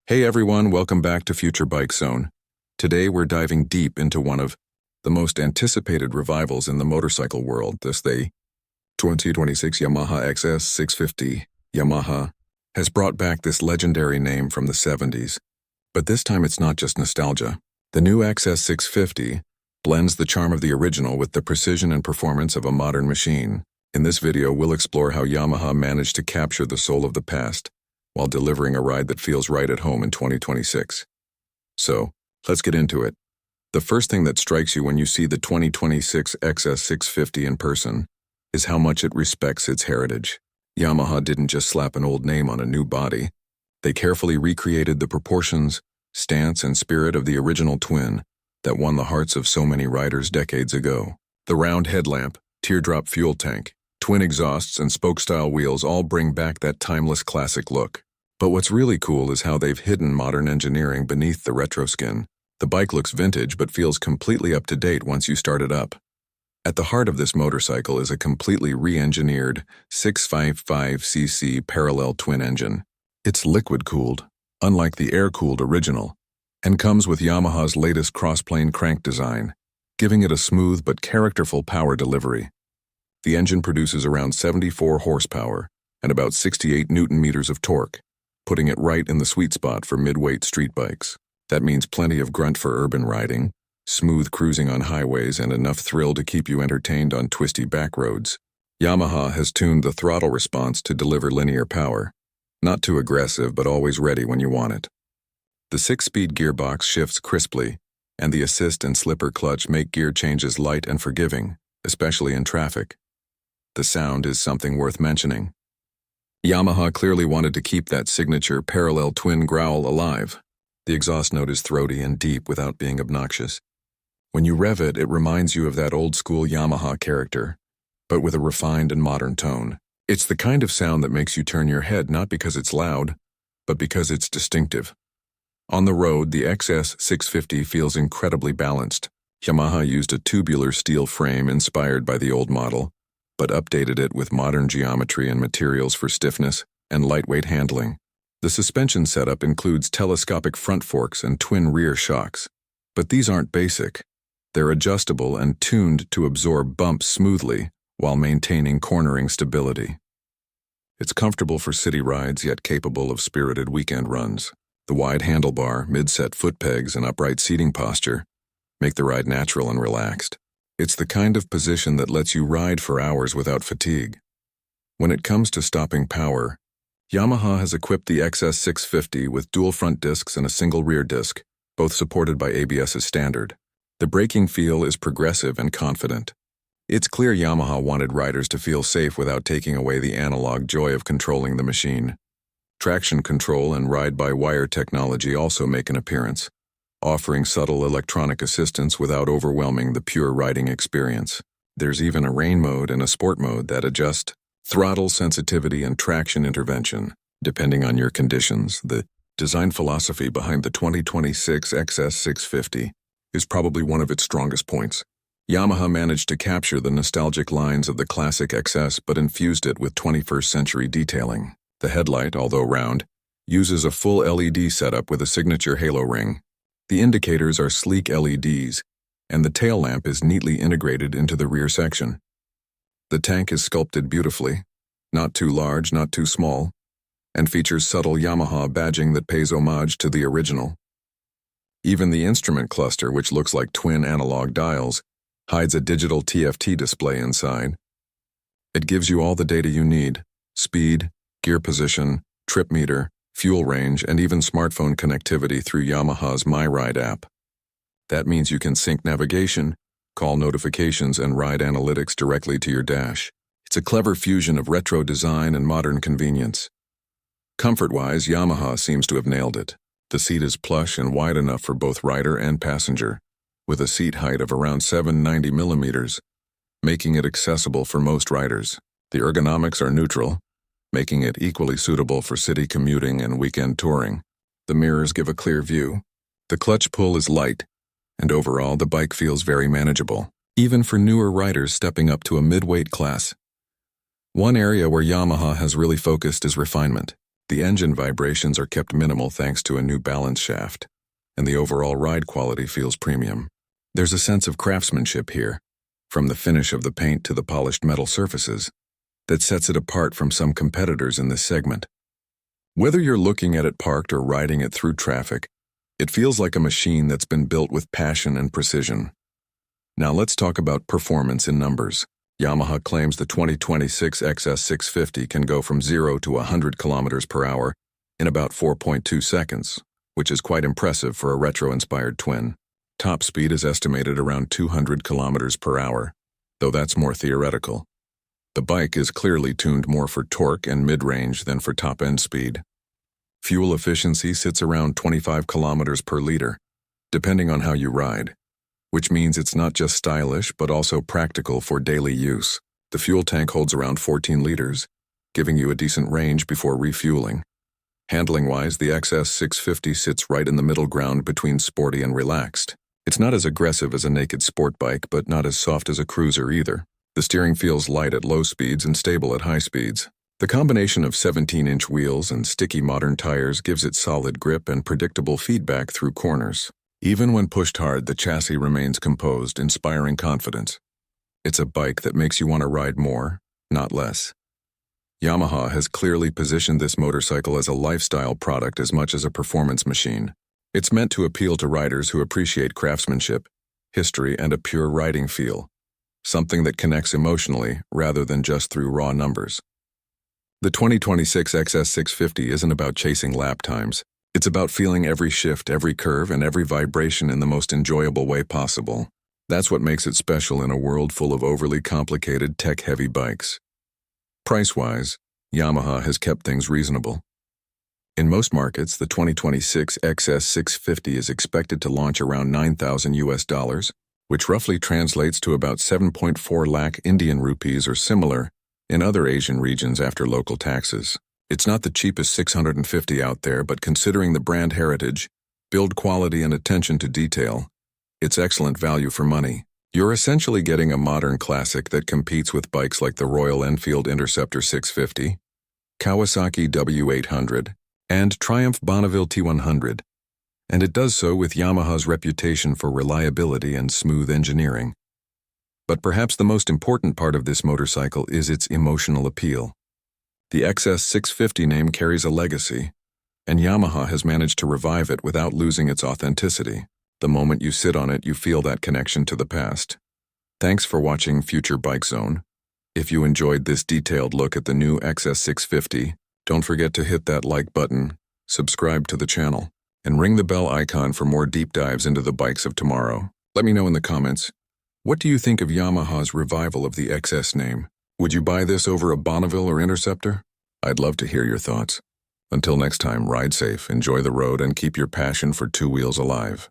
Hey everyone, welcome back to Future Bike Zone. Today we're diving deep into one of the most anticipated revivals in the motorcycle world, the 2026 Yamaha XS650. Yamaha has brought back this legendary name from the 70s. But this time it's not just nostalgia. The new XS650 blends the charm of the original with the precision and performance of a modern machine. In this video, we'll explore how Yamaha managed to capture the soul of the past while delivering a ride that feels right at home in 2026. So, let's get into it. The first thing that strikes you when you see the 2026 XS650 in person is how much it respects its heritage. Yamaha didn't just slap an old name on a new body. They carefully recreated the proportions, stance, and spirit of the original twin that won the hearts of so many riders decades ago. The round headlamp, teardrop fuel tank, twin exhausts, and spoke-style wheels all bring back that timeless classic look. But what's really cool is how they've hidden modern engineering beneath the retro skin. The bike looks vintage but feels completely up to date once you start it up. At the heart of this motorcycle is a completely re-engineered 655cc parallel twin engine. It's liquid-cooled, unlike the air-cooled original, and comes with Yamaha's latest cross-plane crank design, giving it a smooth but characterful power delivery. The engine produces around 74 horsepower and about 68 Newton-meters of torque, putting it right in the sweet spot for mid-weight street bikes. That means plenty of grunt for urban riding, smooth cruising on highways, and enough thrill to keep you entertained on twisty back roads. Yamaha has tuned the throttle response to deliver linear power, not too aggressive but always ready when you want it. The 6-speed gearbox shifts crisply, and the assist and slipper clutch make gear changes light and forgiving, especially in traffic. The sound is something worth mentioning. Yamaha clearly wanted to keep that signature parallel twin growl alive. The exhaust note is throaty and deep without being obnoxious. When you rev it, it reminds you of that old-school Yamaha character, but with a refined and modern tone. It's the kind of sound that makes you turn your head not because it's loud, but because it's distinctive. On the road, the XS650 feels incredibly balanced. Yamaha used a tubular steel frame inspired by the old model, but updated it with modern geometry and materials for stiffness and lightweight handling. The suspension setup includes telescopic front forks and twin rear shocks. But these aren't basic. They're adjustable and tuned to absorb bumps smoothly while maintaining cornering stability. It's comfortable for city rides, yet capable of spirited weekend runs. The wide handlebar, mid-set foot pegs, and upright seating posture make the ride natural and relaxed. It's the kind of position that lets you ride for hours without fatigue. When it comes to stopping power, Yamaha has equipped the XS650 with dual front discs and a single rear disc, both supported by ABS as standard. The braking feel is progressive and confident. It's clear Yamaha wanted riders to feel safe without taking away the analog joy of controlling the machine. Traction control and ride-by-wire technology also make an appearance, offering subtle electronic assistance without overwhelming the pure riding experience. There's even a rain mode and a sport mode that adjust throttle sensitivity and traction intervention, depending on your conditions. The design philosophy behind the 2026 XS650 is probably one of its strongest points. Yamaha managed to capture the nostalgic lines of the classic XS but infused it with 21st century detailing. The headlight, although round, uses a full LED setup with a signature halo ring. The indicators are sleek LEDs, and the tail lamp is neatly integrated into the rear section. The tank is sculpted beautifully, not too large, not too small, and features subtle Yamaha badging that pays homage to the original. Even the instrument cluster, which looks like twin analog dials, hides a digital TFT display inside. It gives you all the data you need: speed, gear position, trip meter, fuel range, and even smartphone connectivity through Yamaha's MyRide app. That means you can sync navigation, call notifications, and ride analytics directly to your dash. It's a clever fusion of retro design and modern convenience. Comfort-wise, Yamaha seems to have nailed it. The seat is plush and wide enough for both rider and passenger, with a seat height of around 790 millimeters, making it accessible for most riders. The ergonomics are neutral, making it equally suitable for city commuting and weekend touring. The mirrors give a clear view. The clutch pull is light, and overall the bike feels very manageable, even for newer riders stepping up to a mid-weight class. One area where Yamaha has really focused is refinement. The engine vibrations are kept minimal thanks to a new balance shaft, and the overall ride quality feels premium. There's a sense of craftsmanship here, from the finish of the paint to the polished metal surfaces, that sets it apart from some competitors in this segment. Whether you're looking at it parked or riding it through traffic, it feels like a machine that's been built with passion and precision. Now let's talk about performance in numbers. Yamaha claims the 2026 XS650 can go from 0 to 100 kilometers per hour in about 4.2 seconds, which is quite impressive for a retro-inspired twin. Top speed is estimated around 200 kilometers per hour, though that's more theoretical. The bike is clearly tuned more for torque and mid-range than for top-end speed. Fuel efficiency sits around 25 kilometers per liter, depending on how you ride, which means it's not just stylish but also practical for daily use. The fuel tank holds around 14 liters, giving you a decent range before refueling. Handling-wise, the XS650 sits right in the middle ground between sporty and relaxed. It's not as aggressive as a naked sport bike, but not as soft as a cruiser either. The steering feels light at low speeds and stable at high speeds. The combination of 17-inch wheels and sticky modern tires gives it solid grip and predictable feedback through corners. Even when pushed hard, the chassis remains composed, inspiring confidence. It's a bike that makes you want to ride more, not less. Yamaha has clearly positioned this motorcycle as a lifestyle product as much as a performance machine. It's meant to appeal to riders who appreciate craftsmanship, history, and a pure riding feel, something that connects emotionally rather than just through raw numbers. The 2026 XS650 isn't about chasing lap times. It's about feeling every shift, every curve, and every vibration in the most enjoyable way possible. That's what makes it special in a world full of overly complicated, tech-heavy bikes. Price-wise, Yamaha has kept things reasonable. In most markets, the 2026 XS650 is expected to launch around $9,000, which roughly translates to about 7.4 lakh Indian rupees or similar in other Asian regions after local taxes. It's not the cheapest 650 out there, but considering the brand heritage, build quality, and attention to detail, it's excellent value for money. You're essentially getting a modern classic that competes with bikes like the Royal Enfield Interceptor 650, Kawasaki W800, and Triumph Bonneville T100, and it does so with Yamaha's reputation for reliability and smooth engineering. But perhaps the most important part of this motorcycle is its emotional appeal. The XS650 name carries a legacy, and Yamaha has managed to revive it without losing its authenticity. The moment you sit on it, you feel that connection to the past. Thanks for watching Future Bike Zone. If you enjoyed this detailed look at the new XS650, don't forget to hit that like button, subscribe to the channel, and ring the bell icon for more deep dives into the bikes of tomorrow. Let me know in the comments, what do you think of Yamaha's revival of the XS name? Would you buy this over a Bonneville or Interceptor? I'd love to hear your thoughts. Until next time, ride safe, enjoy the road, and keep your passion for two wheels alive.